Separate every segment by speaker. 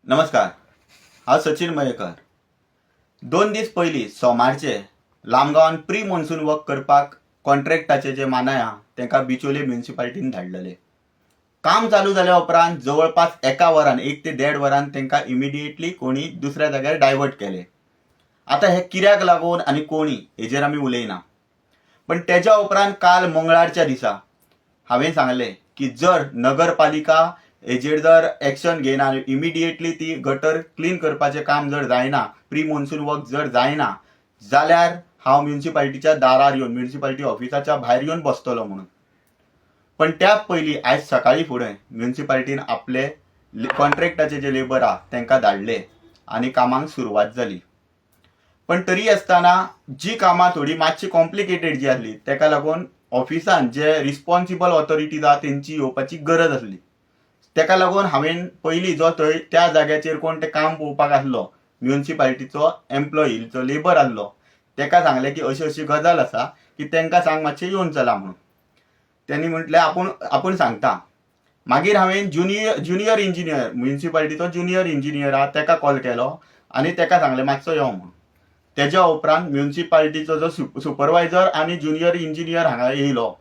Speaker 1: नमस्कार. हांव सचिन मयेकर. 2 दीस पयलीं सोमारचे लामगांवान प्री मॉन्सून वर्क करपाक कॉन्ट्रॅक्टाचे जे मानाय आहा तांकां बिचोले म्युनिसिपालिटीन धाडलेले. काम चालू जाल्या उपरांत जवळपास 1 वरान 1 ते 1.5 वरान तांकां इमिडिएटली कोणी दुसऱ्या जाग्यार डायवर्ट केले. आता हे कित्याक लागून आनी कोणी हेजेर आमी उलयना, पण तेज्या उपरांत काल मंगळारच्या दिसा हांवें सांगलें की जर नगरपालिका हेजेर जर एक्शन घेयना, इमिडिएटली ती गटर क्लीन करपाचें काम जर जायना, प्री मॉन्सून वर्क जर जायना जाल्यार हांव म्युनिसिपालिटीच्या दारार येवन म्युनिसिपालिटी ऑफिसाच्या भायर येवन बसतलो म्हणून. पण त्या पयलीं आयज सकाळी फुडें म्युनिसिपालिटीन आपले कॉन्ट्रॅक्टाचे जे लेबर आहा तांकां धाडले आनी कामांक सुरवात जाली. पण तरी आसतना जी कामां थोडी मातशी कॉम्प्लिकेटेड जी आसली ताका लागून ऑफिसान जे रिस्पॉन्सिबल ऑथॉरिटीज आहा तेंची येवपाची गरज आसली. ताका लागून हांवें पयलीं जो थंय त्या जाग्याचेर कोण तें काम पळोवपाक आसलो म्युनिसिपालिटीचो एम्प्लॉई जो लेबर आसलो ताका सांगलें की अशी अशी गजाल आसा की तांकां सांग मातशें येवन चला म्हणून. त्यांनी म्हटलें आपूण सांगता. मागीर हांवें ज्युनियर इंजिनियर म्युनिसिपालिटीचो ज्युनियर इंजिनियर आहा ताका कॉल केलो आनी ताका सांगलें मातसो यो म्हणून. तेज्या उपरांत म्युनिसिपालिटीचो जो सुपरवायझर आनी ज्युनियर इंजिनियर हांगा येयलो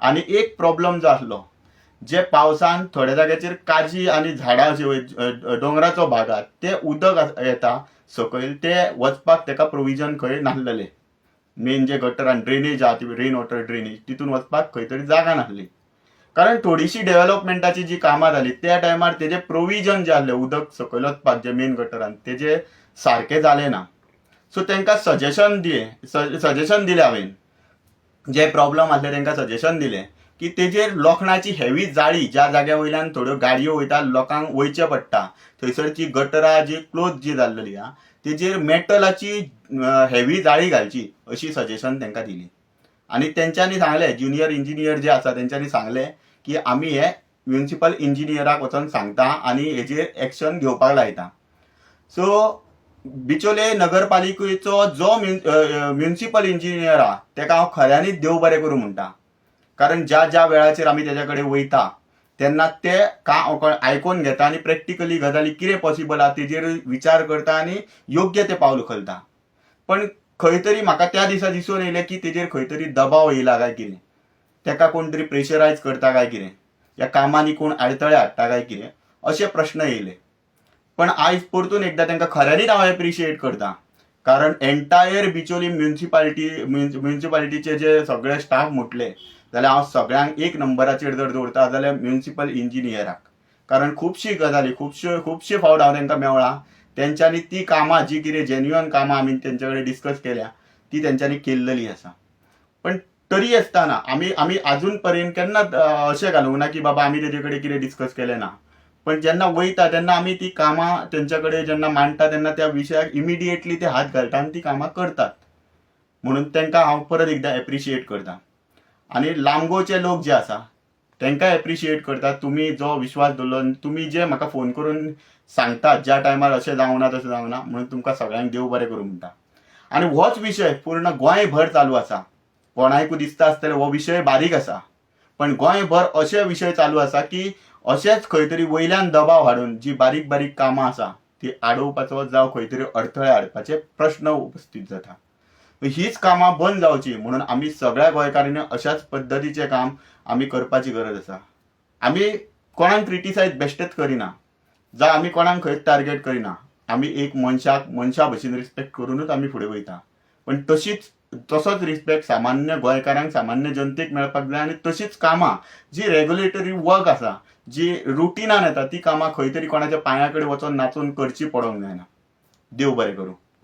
Speaker 1: आनी एक प्रॉब्लम जो आसलो, जे पावसान थोड्या जाग्याचेर काजी आनी झाडां अशी दोंगराचो भाग आहा ते उदक येता सकयल ते वचपाक ताका प्रोविजन खंय नासलेलें. मेन जे गटरान ड्रेनेज आहा ती रेन वॉटर ड्रेनेज तितून वचपाक खंय तरी जागा नासली. कारण थोडीशी डेव्हलपमेंटाची जी कामां जाली त्या टायमार तेजे प्रोविजन जे आसलें उदक सकयल वचपाक जे मेन गटरान तेजे सारकें जालें ना. सो तांकां सजेशन दिलें हांवें. जे प्रॉब्लम आसले तांकां सजेशन दिलें की तेजेर लोखणाची हेवी जाळी, ज्या जाग्या वयल्यान थोड्यो गाडयो वयता लोकांक वयचें पडटा थंयसरची गटरां जी क्लोज जी जाल्लेली आहा तेजेर मेटलाची हेवी जाळी घालची अशी सजेशन तांकां दिली. आनी तेंच्यांनी सांगलें, ज्युनियर इंजिनियर जे आसा तेंच्यांनी सांगलें की आमी हे म्युनिसिपल इंजिनियराक वचोन सांगता आनी हेजेर एक्शन घेवपाक लायता. सो बिचोले नगरपालिकेचो जो म्युनिसिपल इंजिनियर आहा ताका हांव खऱ्यांनीच देव बरें करूं म्हणटा. कारण ज्या वेळाचेर आमी तेज्या कडेन वयता तेन्ना ते आयकून घेता आनी प्रॅक्टिकली गजाली कितें पॉसिबल आहा तेजेर विचार करता आनी योग्य ते पावल उखलता. पण खंय तरी म्हाका त्या दिसा दिसून येयलें की तेजेर खंय तरी दबाव येयला काय कितें, ताका कोण तरी प्रेशरायज करता काय कितें, ह्या कामांनी कोण आडतळे हाडटा काय कितें अशे प्रश्न येयले. पण आयज परतून एकदां तांकां खऱ्यांनीच हांव एप्रिशिएट करता. कारण एंटायर बिचोली म्युनिसिपालिटीचे जे सगळे स्टाफ म्हटले जाल्यार हांव सगळ्यांक एक नंबराचेर जर दवरता जाल्यार म्युनिसिपल इंजिनियराक. कारण खुबशी गजाली खुबशे फावट हांव तांकां मेवळां. तेंच्यांनी ती कामां जी कितें जेन्युअन कामां आमी तेंचे कडेन डिस्कस केल्या ती तेंच्यांनी केल्लेली आसा. पण तरी आसतना आमी आजून पर्यंत केन्नाच अशें घालूंक ना की बाबा आमी तेजे कडेन कितें डिस्कस केलें ना. पण जेन्ना वयता तेन्ना आमी ती कामां तेंच्या कडेन जेन्ना मांडटा तेन्ना त्या विशयाक इमिडिएटली ते हात घालता आनी ती कामां करतात. म्हणून तांकां हांव परत एकदां एप्रिशिएट करता. आनी लामगोचे लोक जे आसा तांकां एप्रिशिएट करता. तुमी जो विश्वास दवरलो, तुमी जे म्हाका फोन करून सांगतात ज्या टायमार अशें जावं ना तशें जावं ना म्हणून तुमकां सगळ्यांक देव बरें करूं म्हणटा. आनी होच विशय पूर्ण गोंयभर चालू आसा. कोणायकूय दिसता आसतलें हो विशय बारीक आसा, पण गोंयभर अशे विशय चालू आसा की अशेंच खंय तरी वयल्यान दबाव हाडून जी बारीक बारीक कामां आसा ती आडोवपाचो जावं खंय तरी अडथळे हाडपाचे प्रश्न उपस्थित जाता. हीच कामां बंद जावची म्हणून आमी सगळ्या गोंयकारांनी अशाच पद्दतीचें काम आमी करपाची गरज आसा. आमी कोणाक क्रिटिसायज बेश्टेच करिना, जावं आमी कोणाक खंयच टार्गेट करिना. आमी एक मनशा भशेन रिस्पेक्ट करूनच आमी फुडें वयता. पण तसोच रिस्पेक्ट सामान्य गोंयकारांक सामान्य जनतेक मेळपाक जाय. आनी तशीच कामां जी रेग्युलेटरी वर्क आसा जी रुटिनान येता ती कामां खंय तरी कोणाच्या पांया कडेन वचोन नाचून करची पडोंक जायना. देव बरें करूं.